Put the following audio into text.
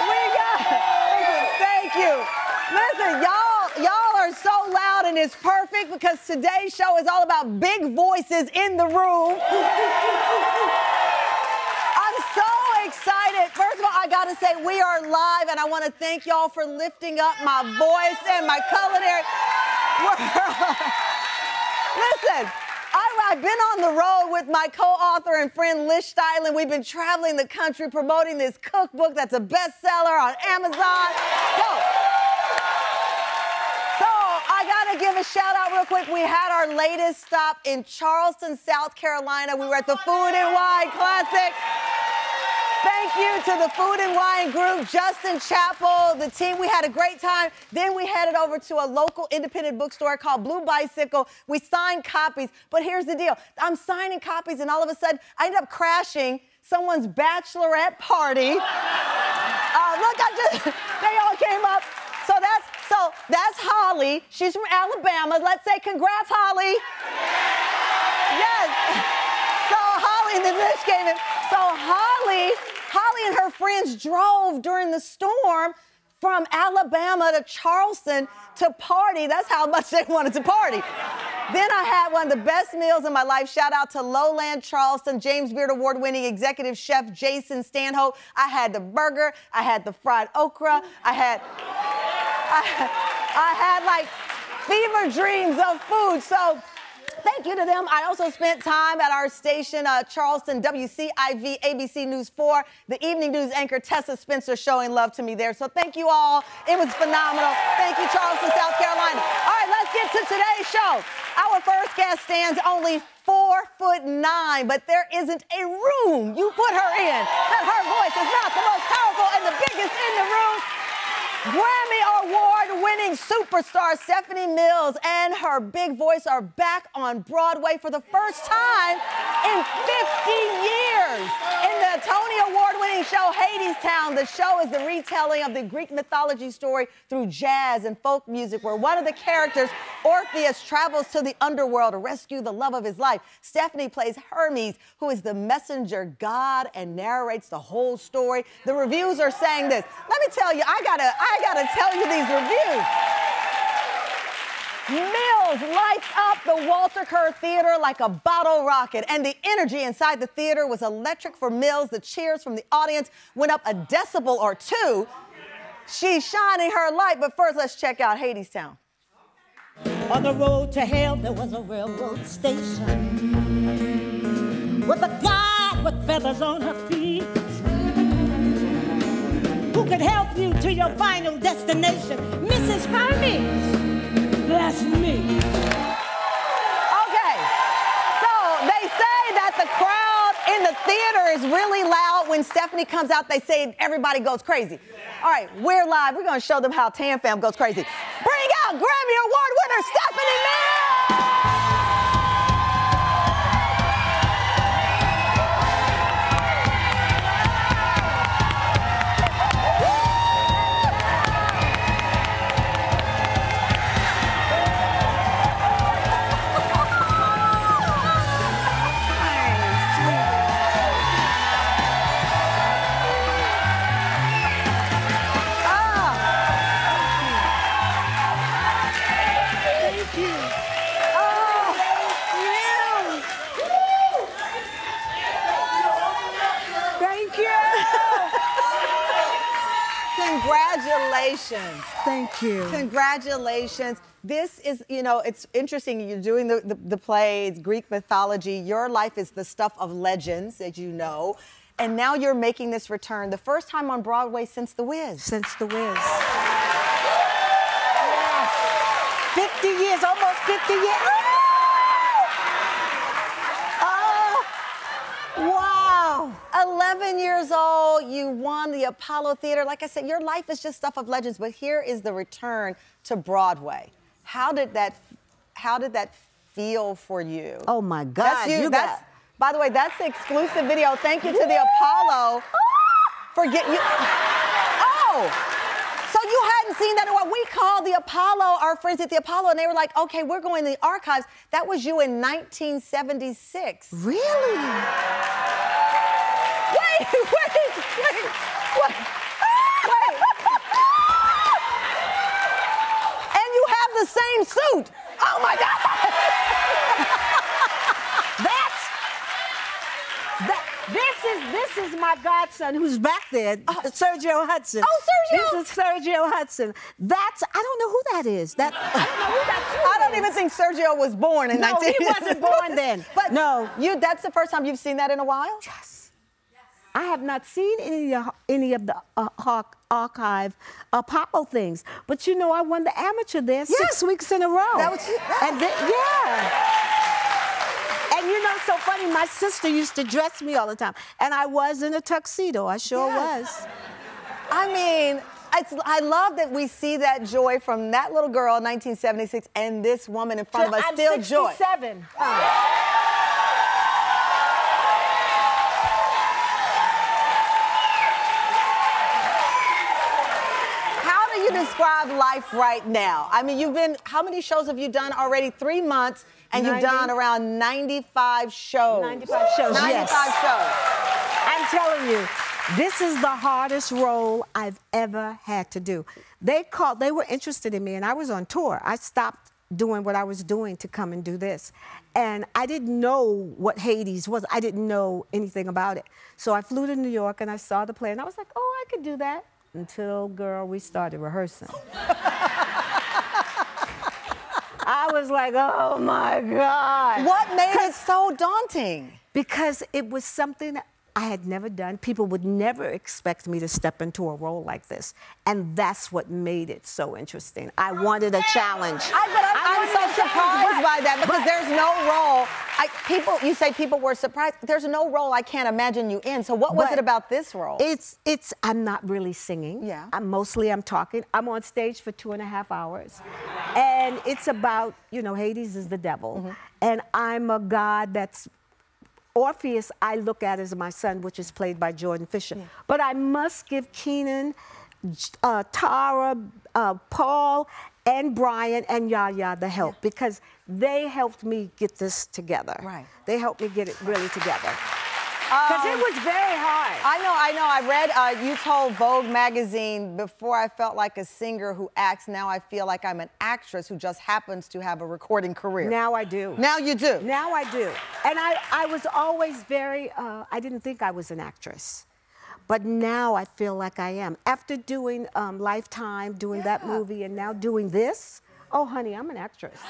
Listen, thank you. Listen, y'all are so loud and it's perfect because today's show is all about big voices in the room. I'm so excited. First of all, I gotta say we are live and I wanna thank y'all for lifting up my voice and my culinary world. Listen, I've been on the road with my co-author and friend Liz Steilen. We've been traveling the country promoting this cookbook that's a bestseller on Amazon. So I gotta give a shout out real quick. We had our latest stop in Charleston, South Carolina. We were at the Food and Wine Classic. Thank you to the Food and Wine group, Justin Chappell, the team. We had a great time. Then we headed over to a local independent bookstore called Blue Bicycle. We signed copies, but here's the deal. I'm signing copies, and all of a sudden, I ended up crashing someone's bachelorette party. Look, they all came up. So that's Holly. She's from Alabama. Let's say congrats, Holly. Yes. So Holly and then Liz came in. So Holly and her friends drove during the storm from Alabama to Charleston to party. That's how much they wanted to party. Then I had one of the best meals in my life. Shout out to Lowland Charleston, James Beard Award-winning executive chef Jason Stanhope. I had the burger, I had the fried okra, I had like fever dreams of food. So thank you to them. I also spent time at our station, Charleston WCIV ABC News 4, the evening news anchor Tessa Spencer showing love to me there. So thank you all. It was phenomenal. Thank you, Charleston, South Carolina. All right, let's get to today's show. Our first guest stands only 4'9", but there isn't a room you put her in that her voice is not the most powerful and the biggest in the room. Grammy Award-winning superstar Stephanie Mills and her big voice are back on Broadway for the first time in 50 years. In the Tony Award-winning show Hadestown, the show is the retelling of the Greek mythology story through jazz and folk music, where one of the characters, Orpheus, travels to the underworld to rescue the love of his life. Stephanie plays Hermes, who is the messenger god and narrates the whole story. The reviews are saying this. Let me tell you, I gotta tell you these reviews. Mills lights up the Walter Kerr Theater like a bottle rocket, and the energy inside the theater was electric for Mills. The cheers from the audience went up a decibel or two. She's shining her light, but first let's check out Hadestown. On the road to hell, there was a railroad station with a guide with feathers on her feet, who could help you to your final destination. Mrs. Hermes, that's me. Okay, so they say that the crowd in the theater is really loud. When Stephanie comes out, they say everybody goes crazy. All right, we're live. We're gonna show them how Tam Fam goes crazy. Bring out Grammy Award winner Stephanie Mills! Congratulations. Thank you. Congratulations. This is, you know, it's interesting. You're doing the play, it's Greek mythology. Your life is the stuff of legends, as you know. And now you're making this return. The first time on Broadway since The Wiz. Since The Wiz. Yeah. 50 years, almost 50 years. Wow. 11 years old, you won the Apollo Theater. Like I said, your life is just stuff of legends, but here is the return to Broadway. How did that feel for you? Oh my God, by the way, that's the exclusive video. Thank you to the Apollo for getting you. Oh, so you hadn't seen that in a while. We called the Apollo, our friends at the Apollo, and they were like, okay, we're going to the archives. That was you in 1976. Really? Wait. Oh my God! This is my godson who's back there, Sergio Hudson. Oh, Sergio! This is Sergio Hudson. That's, I don't know who that is. I don't know who that I don't even think Sergio was born in 19... No, he wasn't born then. But no. That's the first time you've seen that in a while? Yes. I have not seen any of the archive Apollo things. But you know, I won the amateur there 6 weeks in a row. That was... And then, yeah. And you know, so funny, my sister used to dress me all the time. And I was in a tuxedo, I sure was. I mean, I love that we see that joy from that little girl in 1976 and this woman in front of us, still joy. I'm 67. How do you describe life right now? I mean, how many shows have you done already? 3 months. And 90. you've done around 95 shows. 95 shows, 95 shows. I'm telling you, this is the hardest role I've ever had to do. They were interested in me, and I was on tour. I stopped doing what I was doing to come and do this. And I didn't know what Hades was. I didn't know anything about it. So I flew to New York, and I saw the play, and I was like, oh, I could do that. Until, girl, we started rehearsing. I was like, oh my God. What made it so daunting? Because it was something that I had never done. People would never expect me to step into a role like this. And that's what made it so interesting. I wanted a challenge. I'm so surprised by that because there's no role. You say people were surprised. There's no role I can't imagine you in. So what was it about this role? I'm not really singing. Yeah. I'm talking. I'm on stage for 2.5 hours. And it's about, you know, Hades is the devil. Mm-hmm. And I'm a god that's Orpheus, I look at as my son, which is played by Jordan Fisher. Yeah. But I must give Keenan, Tara, Paul, and Brian, and Yaya the help because they helped me get this together. Right. They helped me get it really together. Because it was very hard. I know. I read, you told Vogue magazine, before I felt like a singer who acts, now I feel like I'm an actress who just happens to have a recording career. Now I do. Now you do. Now I do. And I was always very, I didn't think I was an actress. But now I feel like I am. After doing Lifetime, doing that movie, and now doing this, oh, honey, I'm an actress.